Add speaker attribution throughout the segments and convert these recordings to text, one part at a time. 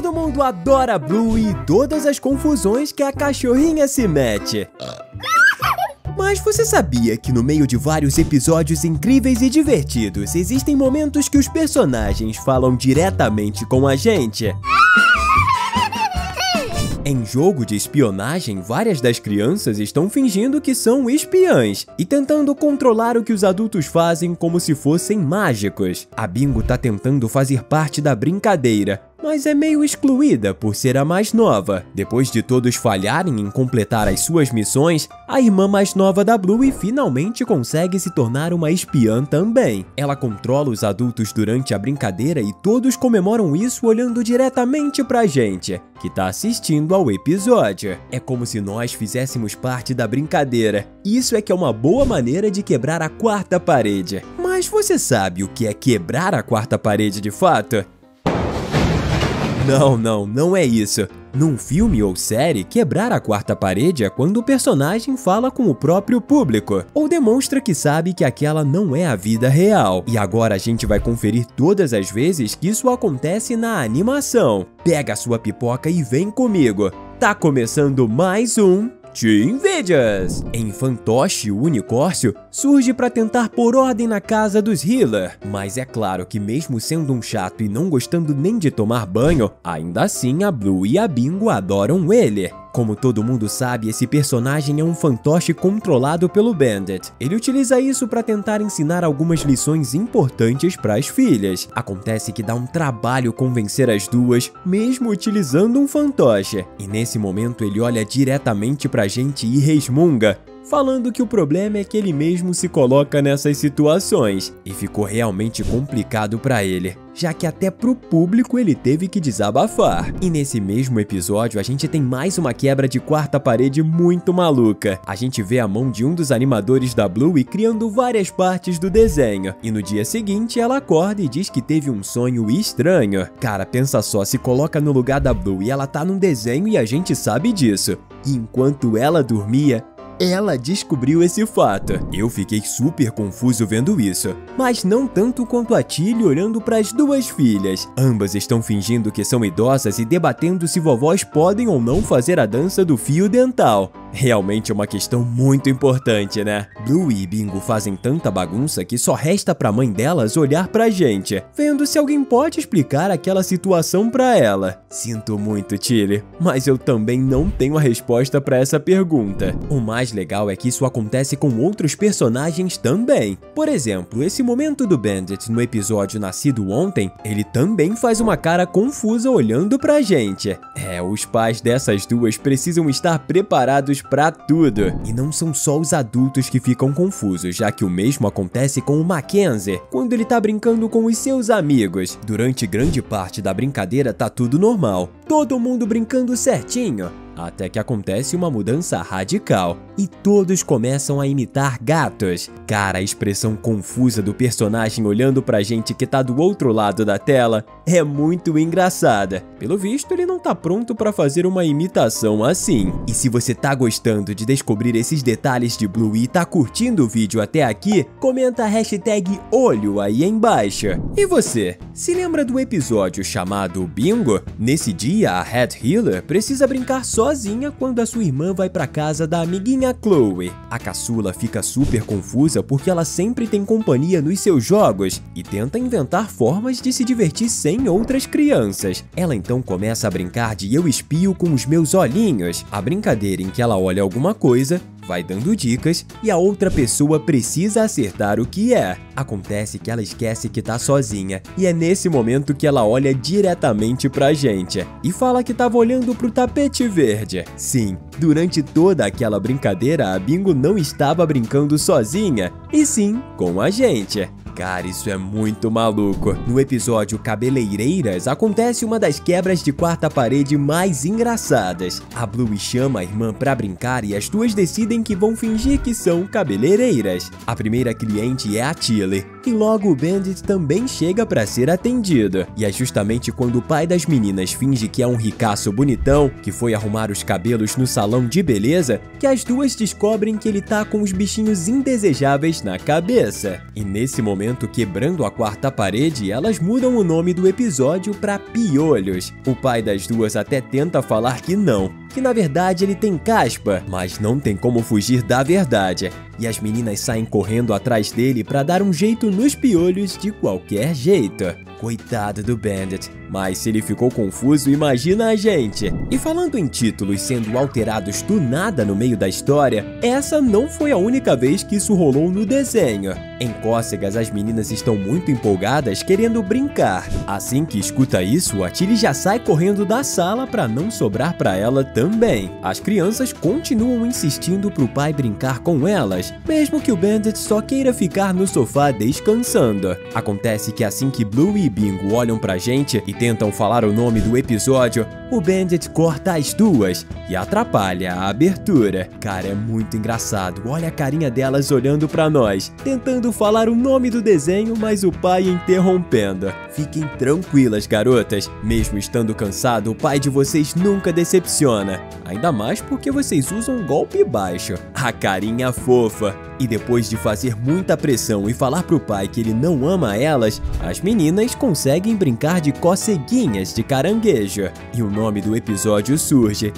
Speaker 1: Todo mundo adora a Blue e todas as confusões que a cachorrinha se mete. Mas você sabia que no meio de vários episódios incríveis e divertidos, existem momentos que os personagens falam diretamente com a gente? Em jogo de espionagem, várias das crianças estão fingindo que são espiãs e tentando controlar o que os adultos fazem como se fossem mágicos. A Bingo tá tentando fazer parte da brincadeira, mas é meio excluída por ser a mais nova. Depois de todos falharem em completar as suas missões, a irmã mais nova da Blue finalmente consegue se tornar uma espiã também. Ela controla os adultos durante a brincadeira e todos comemoram isso olhando diretamente pra gente, que tá assistindo ao episódio. É como se nós fizéssemos parte da brincadeira. Isso é que é uma boa maneira de quebrar a quarta parede. Mas você sabe o que é quebrar a quarta parede de fato? Não é isso. Num filme ou série, quebrar a quarta parede é quando o personagem fala com o próprio público, ou demonstra que sabe que aquela não é a vida real. E agora a gente vai conferir todas as vezes que isso acontece na animação. Pega a sua pipoca e vem comigo. Tá começando mais um Team Videos! Em Fantoche, o unicórnio surge para tentar pôr ordem na casa dos Healer, mas é claro que mesmo sendo um chato e não gostando nem de tomar banho, ainda assim a Blue e a Bingo adoram ele. Como todo mundo sabe, esse personagem é um fantoche controlado pelo Bandit. Ele utiliza isso para tentar ensinar algumas lições importantes para as filhas. Acontece que dá um trabalho convencer as duas, mesmo utilizando um fantoche. E nesse momento ele olha diretamente pra gente e resmunga, falando que o problema é que ele mesmo se coloca nessas situações. E ficou realmente complicado pra ele, já que até pro público ele teve que desabafar. E nesse mesmo episódio a gente tem mais uma quebra de quarta parede muito maluca. A gente vê a mão de um dos animadores da Blue criando várias partes do desenho. E no dia seguinte ela acorda e diz que teve um sonho estranho. Cara, pensa só, se coloca no lugar da Blue e ela tá num desenho e a gente sabe disso. E enquanto ela dormia, ela descobriu esse fato. Eu fiquei super confuso vendo isso, mas não tanto quanto a Tilly olhando para as duas filhas. Ambas estão fingindo que são idosas e debatendo se vovós podem ou não fazer a dança do fio dental. Realmente é uma questão muito importante, né? Blue e Bingo fazem tanta bagunça que só resta pra mãe delas olhar pra gente, vendo se alguém pode explicar aquela situação pra ela. Sinto muito, Tilly, mas eu também não tenho a resposta pra essa pergunta. O mais legal é que isso acontece com outros personagens também. Por exemplo, esse momento do Bandit no episódio Nascido Ontem, ele também faz uma cara confusa olhando pra gente. Os pais dessas duas precisam estar preparados pra tudo. E não são só os adultos que ficam confusos, já que o mesmo acontece com o Mackenzie, quando ele tá brincando com os seus amigos. Durante grande parte da brincadeira tá tudo normal, todo mundo brincando certinho. Até que acontece uma mudança radical e todos começam a imitar gatos. Cara, a expressão confusa do personagem olhando pra gente que tá do outro lado da tela é muito engraçada. Pelo visto, ele não tá pronto pra fazer uma imitação assim. E se você tá gostando de descobrir esses detalhes de Blue e tá curtindo o vídeo até aqui, comenta a hashtag olho aí embaixo. E você, se lembra do episódio chamado Bingo? Nesse dia, a Head Healer precisa brincar sozinha quando a sua irmã vai pra casa da amiguinha Chloe. A caçula fica super confusa porque ela sempre tem companhia nos seus jogos e tenta inventar formas de se divertir sem outras crianças. Ela então começa a brincar de eu espio com os meus olhinhos, a brincadeira em que ela olha alguma coisa, vai dando dicas e a outra pessoa precisa acertar o que é. Acontece que ela esquece que tá sozinha e é nesse momento que ela olha diretamente pra gente e fala que tava olhando pro tapete verde. Sim, durante toda aquela brincadeira a Bingo não estava brincando sozinha, e sim com a gente. Cara, isso é muito maluco. No episódio Cabeleireiras, acontece uma das quebras de quarta parede mais engraçadas. A Blue chama a irmã pra brincar e as duas decidem que vão fingir que são cabeleireiras. A primeira cliente é a Tilly, que logo o Bandit também chega para ser atendido. E é justamente quando o pai das meninas finge que é um ricaço bonitão, que foi arrumar os cabelos no salão de beleza, que as duas descobrem que ele tá com os bichinhos indesejáveis na cabeça. E nesse momento, quebrando a quarta parede, elas mudam o nome do episódio para Piolhos. O pai das duas até tenta falar que não, que na verdade ele tem caspa, mas não tem como fugir da verdade. E as meninas saem correndo atrás dele para dar um jeito nos piolhos de qualquer jeito. Coitado do Bandit, mas se ele ficou confuso, imagina a gente. E falando em títulos sendo alterados do nada no meio da história, essa não foi a única vez que isso rolou no desenho. Em Cócegas, as meninas estão muito empolgadas querendo brincar. Assim que escuta isso, a Tilly já sai correndo da sala para não sobrar para ela também. As crianças continuam insistindo pro pai brincar com elas, mesmo que o Bandit só queira ficar no sofá descansando. Acontece que assim que Blue e Bingo olham pra gente e tentam falar o nome do episódio, o Bandit corta as duas e atrapalha a abertura. Cara, é muito engraçado. Olha a carinha delas olhando pra nós, tentando falar o nome do desenho, mas o pai interrompendo. Fiquem tranquilas, garotas. Mesmo estando cansado, o pai de vocês nunca decepciona. Ainda mais porque vocês usam golpe baixo. A carinha fofa. E depois de fazer muita pressão e falar pro pai que ele não ama elas, as meninas conseguem brincar de coceguinhas de caranguejo. E o nome do episódio surge.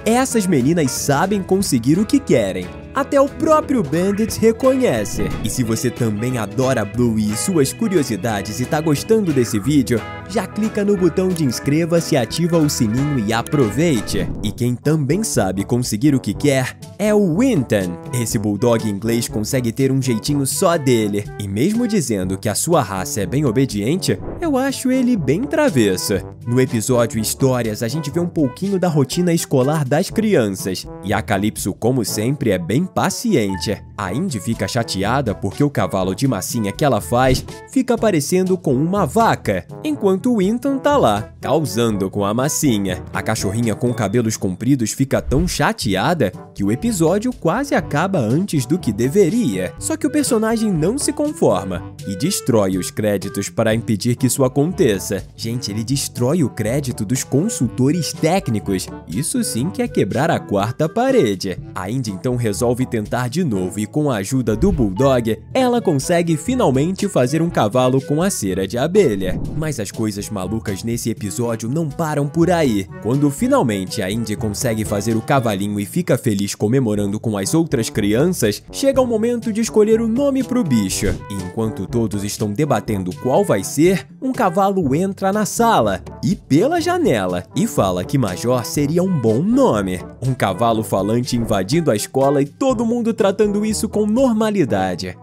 Speaker 1: Essas meninas sabem conseguir o que querem. Até o próprio Bandit reconhece. E se você também adora Blue e suas curiosidades e tá gostando desse vídeo, já clica no botão de inscreva-se e ativa o sininho e aproveite. E quem também sabe conseguir o que quer é o Winton. Esse bulldog inglês consegue ter um jeitinho só dele. E mesmo dizendo que a sua raça é bem obediente, eu acho ele bem travesso. No episódio Histórias, a gente vê um pouquinho da rotina escolar das crianças. E a Calypso, como sempre, é bem paciente. A Indy fica chateada porque o cavalo de massinha que ela faz fica parecendo com uma vaca, enquanto o Winton tá lá, causando com a massinha. A cachorrinha com cabelos compridos fica tão chateada que o episódio quase acaba antes do que deveria. Só que o personagem não se conforma e destrói os créditos para impedir que isso aconteça. Gente, ele destrói o crédito dos consultores técnicos. Isso sim que é quebrar a quarta parede. A Indy então resolve tentar de novo e com a ajuda do Bulldog, ela consegue finalmente fazer um cavalo com a cera de abelha. Mas as coisas malucas nesse episódio não param por aí. Quando finalmente a Indy consegue fazer o cavalinho e fica feliz comemorando com as outras crianças, chega o momento de escolher o nome pro bicho. E enquanto todos estão debatendo qual vai ser, um cavalo entra na sala e pela janela e fala que Major seria um bom nome. Um cavalo falante invadindo a escola e todo mundo tratando isso com normalidade.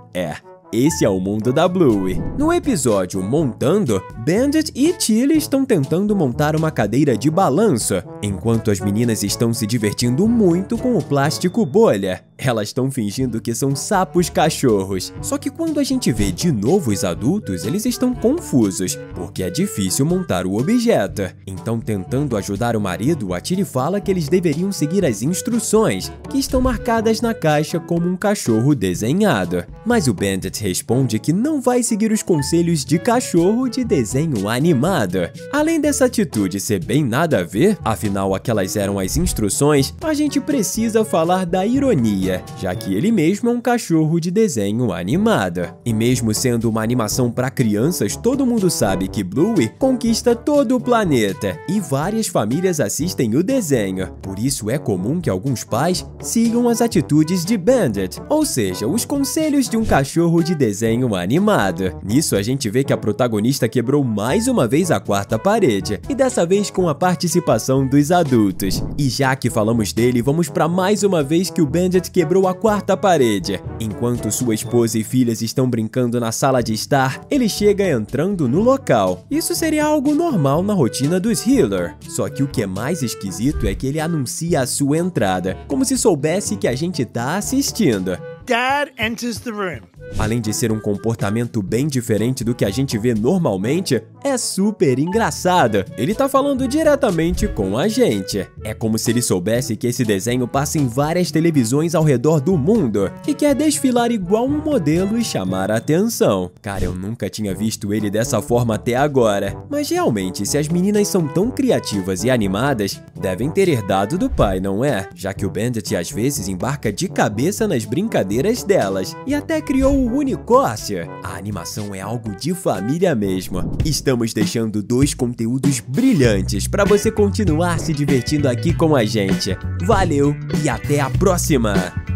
Speaker 1: Esse é o mundo da Bluey. No episódio Montando, Bandit e Tilly estão tentando montar uma cadeira de balanço, enquanto as meninas estão se divertindo muito com o plástico bolha. Elas estão fingindo que são sapos cachorros. Só que quando a gente vê de novo os adultos, eles estão confusos, porque é difícil montar o objeto. Então, tentando ajudar o marido, a Tilly fala que eles deveriam seguir as instruções, que estão marcadas na caixa como um cachorro desenhado. Mas o Bandit responde que não vai seguir os conselhos de cachorro de desenho animado. Além dessa atitude ser bem nada a ver, afinal aquelas eram as instruções, a gente precisa falar da ironia, já que ele mesmo é um cachorro de desenho animado. E mesmo sendo uma animação para crianças, todo mundo sabe que Bluey conquista todo o planeta e várias famílias assistem o desenho. Por isso é comum que alguns pais sigam as atitudes de Bandit, ou seja, os conselhos de um cachorro de desenho animado. Nisso a gente vê que a protagonista quebrou mais uma vez a quarta parede, e dessa vez com a participação dos adultos. E já que falamos dele, vamos para mais uma vez que o Bandit quebrou a quarta parede. Enquanto sua esposa e filhas estão brincando na sala de estar, ele chega entrando no local. Isso seria algo normal na rotina dos Healer. Só que o que é mais esquisito é que ele anuncia a sua entrada, como se soubesse que a gente tá assistindo.
Speaker 2: Dad enters the room.
Speaker 1: Além de ser um comportamento bem diferente do que a gente vê normalmente, é super engraçado. Ele tá falando diretamente com a gente. É como se ele soubesse que esse desenho passa em várias televisões ao redor do mundo e quer desfilar igual um modelo e chamar a atenção. Cara, eu nunca tinha visto ele dessa forma até agora. Mas realmente, se as meninas são tão criativas e animadas, devem ter herdado do pai, não é? Já que o Bandit às vezes embarca de cabeça nas brincadeiras delas e até criou o unicórnio. A animação é algo de família mesmo. Estamos deixando 2 conteúdos brilhantes para você continuar se divertindo aqui com a gente. Valeu e até a próxima!